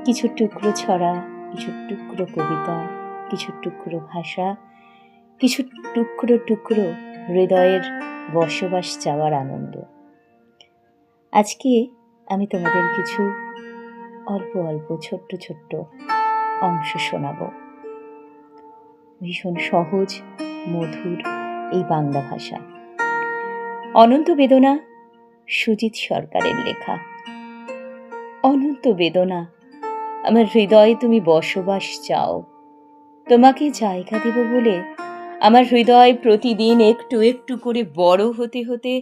কিছু টুকরো ছড়া, কিছু টুকরো কবিতা, কিছু টুকরো ভাষা, কিছু টুকরো টুকরো হৃদয়ের বসবাস যাওয়ার আনন্দ। আজকে আমি তোমাদের কিছু অল্প অল্প ছোট্ট ছোট্ট অংশ শোনাব। ভীষণ সহজ মধুর এই বাংলা ভাষা। অনন্ত বেদনা, সুজিত সরকারের লেখা। অনন্ত বেদনা, আমার হৃদয়ে তুমি বসবাস চাও। তোমাকে জায়গা দেব বলে আমার হৃদয় প্রতিদিন একটু একটু করে বড় হতে হতে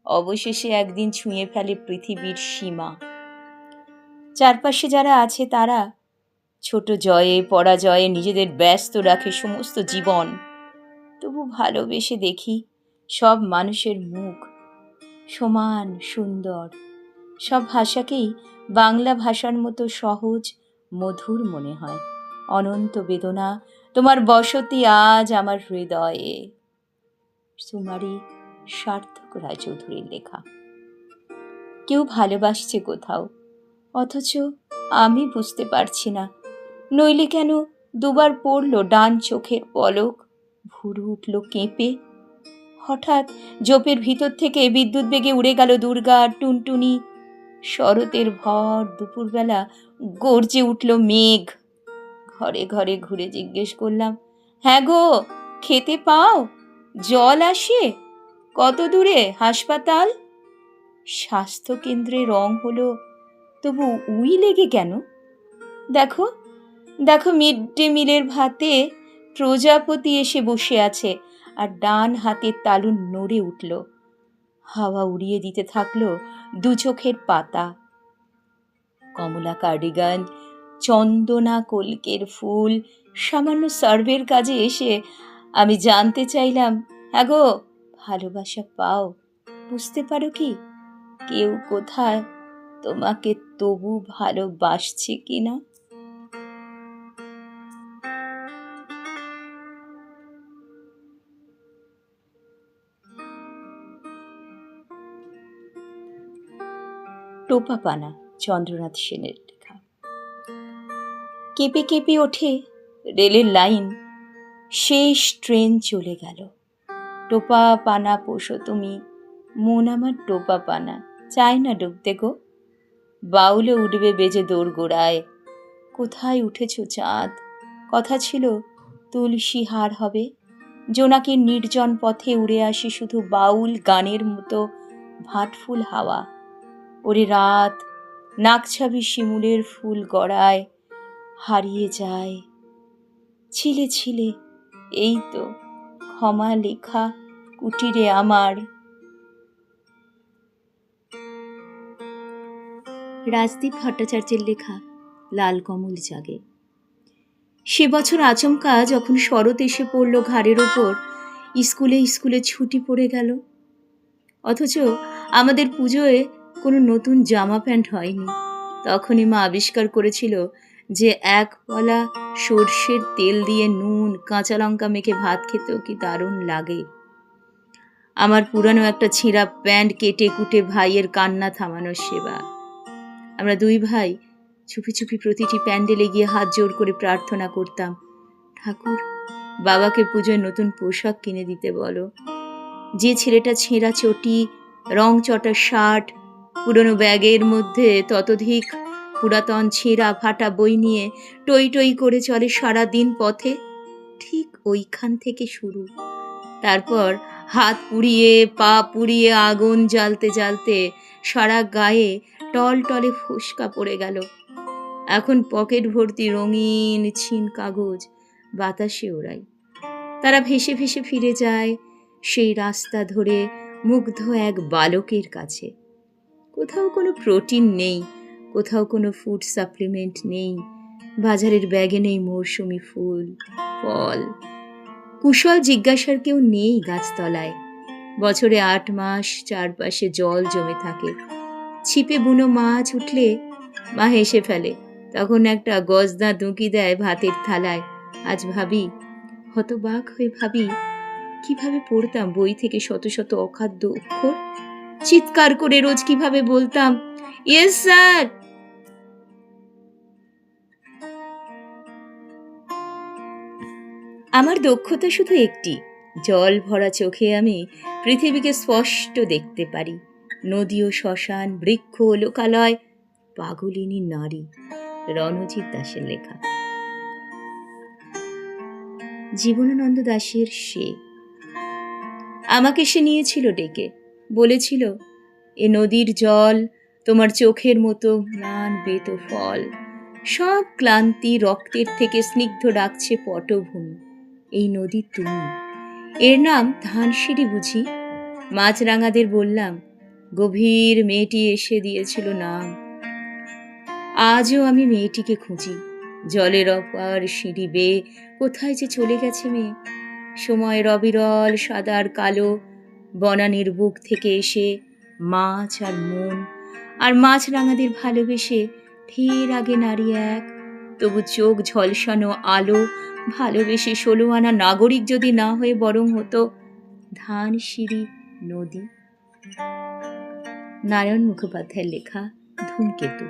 অবশেষে একদিন ছুঁয়ে ফেলে পৃথিবীর সীমা। চারপাশে যারা আছে তারা ছোট জয়ে পরাজয়ে নিজেদের ব্যস্ত রাখে সমস্ত জীবন। তবু ভালোবেসে দেখি সব মানুষের মুখ সমান সুন্দর। সব ভাষাকেই বাংলা ভাষার মতো সহজ মধুর মনে হয়। অনন্ত বেদনা, তোমার বসতি আজ আমার হৃদয়ে। সুমারি সার্থক রায়চৌধুরীর লেখা। কেউ ভালোবাসছে কোথাও, অথচ আমি বুঝতে পারছি না। নইলে কেন দুবার পড়ল ডান চোখের পলক, ভুরু উঠল কেঁপে। হঠাৎ জোপের ভিতর থেকে বিদ্যুৎ বেগে উড়ে গেল দুর্গা টুনটুনি। শরতের ভর দুপুরবেলা গর্জে উঠল মেঘ। ঘরে ঘরে ঘুরে জিজ্ঞেস করলাম, হ্যাঁ গো, খেতে পাও? জল আসে? কত দূরে হাসপাতাল? স্বাস্থ্য কেন্দ্রে রং হলো, তবু উই লেগে কেন? দেখো দেখো, মিড ডে মিলের ভাতে প্রজাপতি এসে বসে আছে, আর ডান হাতের তালু নড়ে উঠল। হাওয়া উড়িয়ে দিতে থাকলো দু চোখের পাতা। কমলা কার্ডিগান, চন্দনা কলকের ফুল, সামান্য সার্ভের কাজে এসে আমি জানতে চাইলাম, হ্যাঁ গো, ভালোবাসা পাও? বুঝতে পারো কি কেউ কোথায় তোমাকে তবু ভালোবাসছে কিনা? টোপা পানা, চন্দ্রনাথ সেনের লেখা। কেঁপে কেঁপে ওঠে রেলের লাইন, শেষ ট্রেন চলে গেল। টোপা পানা পোষো তুমি, মন আমার টোপা পানা, চাই না ডুবতে গো। বাউলে উঠবে বেজে দৌড় গোড়ায়। কোথায় উঠেছ চাঁদ? কথা ছিল তুলসী হার হবে। জোনাকির নির্জন পথে উড়ে আসে শুধু বাউল গানের মতো ভাটফুল হাওয়া। ওরে রাত, নাকছাবি শিমুলের ফুল গড়ায় হারিয়ে যায়। ছিলে ছিলে, এই তো ক্ষমা লেখা কুটিরে আমার। রাজদীপ ভট্টাচার্যের লেখা লাল কমল জাগে। সে বছর আচমকা যখন শরৎ এসে পড়ল ঘাড়ের ওপর, স্কুলে স্কুলে ছুটি পড়ে গেল। অথচ আমাদের পুজোয় কোনো নতুন জামা প্যান্ট হয়নি। তখনই মা আবিষ্কার করেছিল যে এক পলা সর্ষের তেল দিয়ে নুন কাঁচা লঙ্কা মেখে ভাত খেতেও কি দারুণ লাগে। আমার পুরানো একটা ছেঁড়া প্যান্ট কেটে কুটে ভাইয়ের কান্না থামানোর সেবা। আমরা দুই ভাই চুপি চুপি প্রতিটি প্যান্ডেলে গিয়ে হাত জোর করে প্রার্থনা করতাম, ঠাকুর, বাবাকে পুজোয় নতুন পোশাক কিনে দিতে বলো। যে ছেলেটা ছেঁড়া চটি, রং চটা শার্ট, পুরনো ব্যাগের মধ্যে ততোধিক পুরাতন ছেঁড়া ফাটা বই নিয়ে টই টই করে চলে সারা দিন পথে, ঠিক ওইখান থেকে শুরু। তারপর হাত পুড়িয়ে পা পুড়িয়ে আগুন জ্বালতে জ্বালতে সারা গায়ে টল টলে ফোসকা পড়ে গেল। এখন পকেট ভর্তি রঙিন ছিন কাগজ বাতাসে ওড়াই। তারা ভেসে ভেসে ফিরে যায় সেই রাস্তা ধরে মুগ্ধ এক বালকের কাছে। কোথাও কোনো প্রোটিন নেই, কোথাও কোনো ফুড সাপ্লিমেন্ট নেই, বাজারের ব্যাগে নেই মৌসুমি ফুল ফল। কুশল জিজ্ঞাসার কেউ নেই গাছতলায়। বছরে 8 মাস চারপাশে জল জমে থাকে। ছিপে বুনো মাছ উঠলে মা হেসে ফেলে, তখন একটা গজদা দুঁকি দেয় ভাতের থালায়। আজ ভাবি, হতবাক হয়ে ভাবি, কিভাবে পড়তাম বই থেকে শত শত অখাদ্য অক্ষর, চিৎকার করে রোজ কিভাবে বলতাম, ইয়েস স্যার। আমার দক্ষতা শুধু একটি, জল ভরা চোখে আমি পৃথিবীকে স্পষ্ট দেখতে পারি। নদী ও শ্মশান, বৃক্ষ, লোকালয়, পাগলিনী নারী। রণজিৎ দাশের লেখা। জীবনানন্দ দাশের সে। আমাকে সে নিয়েছিল ডেকে, বলেছিল, এ নদীর জল তোমার চোখের মতো ম্লান বেত ফল, সব ক্লান্তি রক্তের থেকে স্নিগ্ধ ডাকছে পটভূমি। এই নদী তুমি, এর নাম ধানসিঁড়ি বুঝি? মাছরাঙাদের বললাম, গভীর মেয়েটি এসে দিয়েছিল নাম। আজও আমি মেয়েটিকে খুঁজি, জলের অপার সিঁড়ি বেয়ে কোথায় যে চলে গেছে মেয়ে। সময়ের অবিরল সাদার কালো বনানীর বুক থেকে এসে মাছ আর মন আর মাছরাঙাদের ভালোবেসে ফের আগে নারী এক, তবু চোখ ঝলসানো আলো, ভালোবেসে 16 আনা নাগরিক যদি না হয়ে বরং হতো ধানসিঁড়ি নদী। নারায়ণ মুখোপাধ্যায়ের লেখা ধূমকেতু।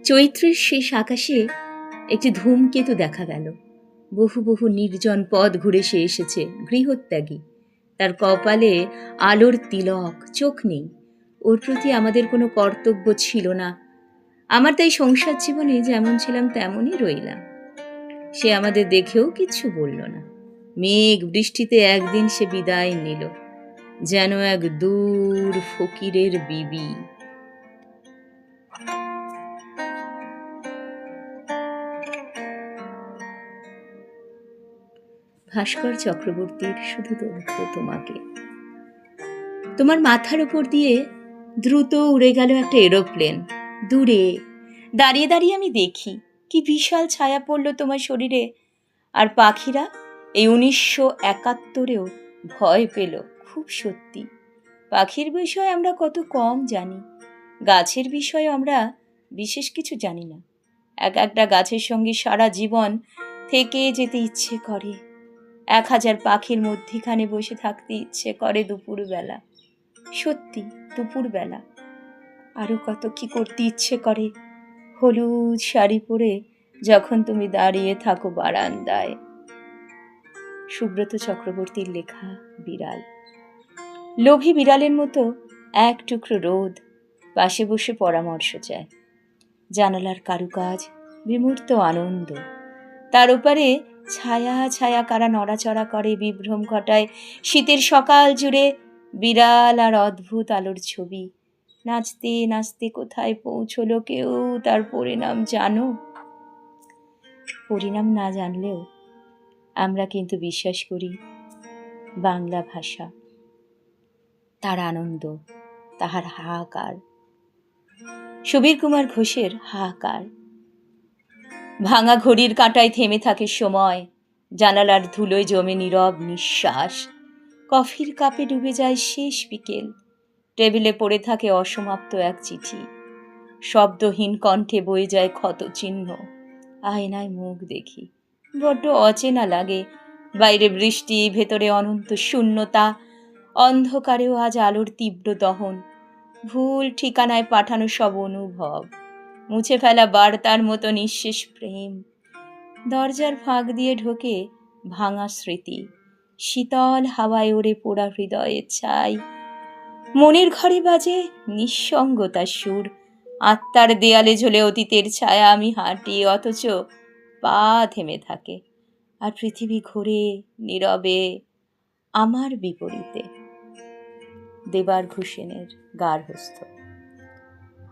চৈত্রের শেষ আকাশে একটি ধূমকেতু দেখা গেল। বহু বহু নির্জন পথ ঘুরে সে এসেছে, গৃহত্যাগী। তার কপালে আলোর তিলক, চোখ নেই। ওর প্রতি আমাদের কোনো কর্তব্য ছিল না। আমার তাই সংসার জীবনে যেমন ছিলাম তেমনই রইলাম। সে আমাদের দেখেও কিচ্ছু বলল না। মেঘ বৃষ্টিতে একদিন সে বিদায় নিল, যেন এক দূর ফকিরের বিবি। ভাস্কর চক্রবর্তীর শুধু দৌড়তো তোমাকে। তোমার মাথার উপর দিয়ে দ্রুত উড়ে গেল একটা এরোপ্লেন। দূরে দাঁড়িয়ে দাঁড়িয়ে আমি দেখি কি বিশাল ছায়া পড়ল তোমার শরীরে। আর পাখিরা এই 1971-এও ভয় পেল খুব সত্যি। পাখির বিষয়ে আমরা কত কম জানি, গাছের বিষয়ে আমরা বিশেষ কিছু জানি না। একটা গাছের সঙ্গে সারা জীবন থেকে যেতে ইচ্ছে করে। 1000 পাখির মধ্যিখানে বসে থাকতে ইচ্ছে করে দুপুরবেলা। সত্যি দুপুরবেলা। আরো কত কি করতে ইচ্ছে করে, হলুদ শাড়ি পরে যখন তুমি দাঁড়িয়ে থাকো বারান্দায়। সুব্রত চক্রবর্তীর লেখা বিড়াল। লোভী বিড়ালের মতো এক টুকরো রোদ, পাশে বসে পরামর্শ চায়। জানালার কারুকাজ, বিমূর্ত আনন্দ। তার ওপারে ছায়া ছায়া কারা নড়াচড়া করে, বিভ্রম ঘটায় শীতের সকাল জুড়ে বিড়াল আর অদ্ভুত আলোর ছবি। নাচতে নাচতে কোথায় পৌঁছলো কেউ তার পরিণাম জানো? পরিণাম না জানলেও আমরা কিন্তু বিশ্বাস করি বাংলা ভাষা, তার আনন্দ, তাহার হাহাকার। সুবীর কুমার ঘোষের হাহাকার। ভাঙা ঘড়ির কাঁটায় থেমে থাকে সময়, জানালার ধুলোয় জমে নীরব নিঃশ্বাস। কফির কাপে ডুবে যায় শেষ বিকেল, টেবিলে পড়ে থাকে অসমাপ্ত এক চিঠি। শব্দহীন কণ্ঠে বয়ে যায় ক্ষত চিহ্ন। আয়নায় মুখ দেখি, বড্ড অচেনা লাগে। বাইরে বৃষ্টি, ভেতরে অনন্ত শূন্যতা। অন্ধকারেও আজ আলোর তীব্র দহন। ভুল ঠিকানায় পাঠানো সব অনুভব, মুছে ফেলা বার্তার মতো নিঃশেষ প্রেম। দরজার ফাঁক দিয়ে ঢোকে ভাঙা স্মৃতি, শীতল হাওয়ায় ওড়ে পোড়া হৃদয়ের ছাই। মনের ঘরে বাজে নিঃসঙ্গতার সুর, আত্মার দেয়ালে ঝোলে অতীতের ছায়া। আমি হাঁটি, অথচ পা থেমে থাকে, আর পৃথিবী ঘোরে নীরবে আমার বিপরীতে। দেবার ঘোষেনের গার্হস্থ্য।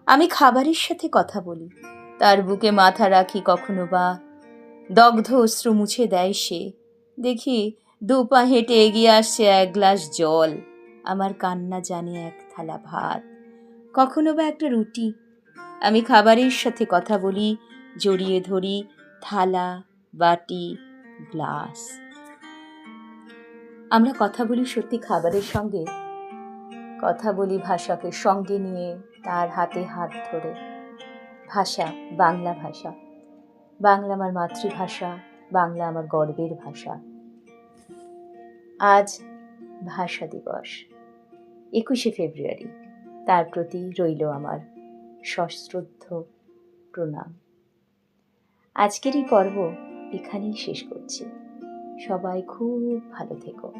আমি খাবারের সাথে কথা বলি, তার বুকে মাথা রাখি কখনো বা। দগ্ধ অশ্রু মুছে দেয় সে। দেখি 2 পা হেঁটে এগিয়ে আসছে 1 গ্লাস জল। আমার কান্না জানে 1 থালা ভাত, কখনো বা একটা রুটি। আমি খাবারের সাথে কথা বলি, জড়িয়ে ধরি থালা, বাটি, গ্লাস। আমরা কথা বলি সত্যি খাবারের সঙ্গে, কথা বলি ভাষাকে সঙ্গে নিয়ে, তার হাতে হাত ধরে। ভাষা, বাংলা ভাষা। বাংলা আমার মাতৃভাষা, বাংলা আমার গর্বের ভাষা। আজ ভাষা দিবস, 21শে ফেব্রুয়ারি। তার প্রতি রইল আমার সশ্রদ্ধ প্রণাম। আজকের এই পর্ব এখানেই শেষ করছি। সবাই খুব ভালো থেকো।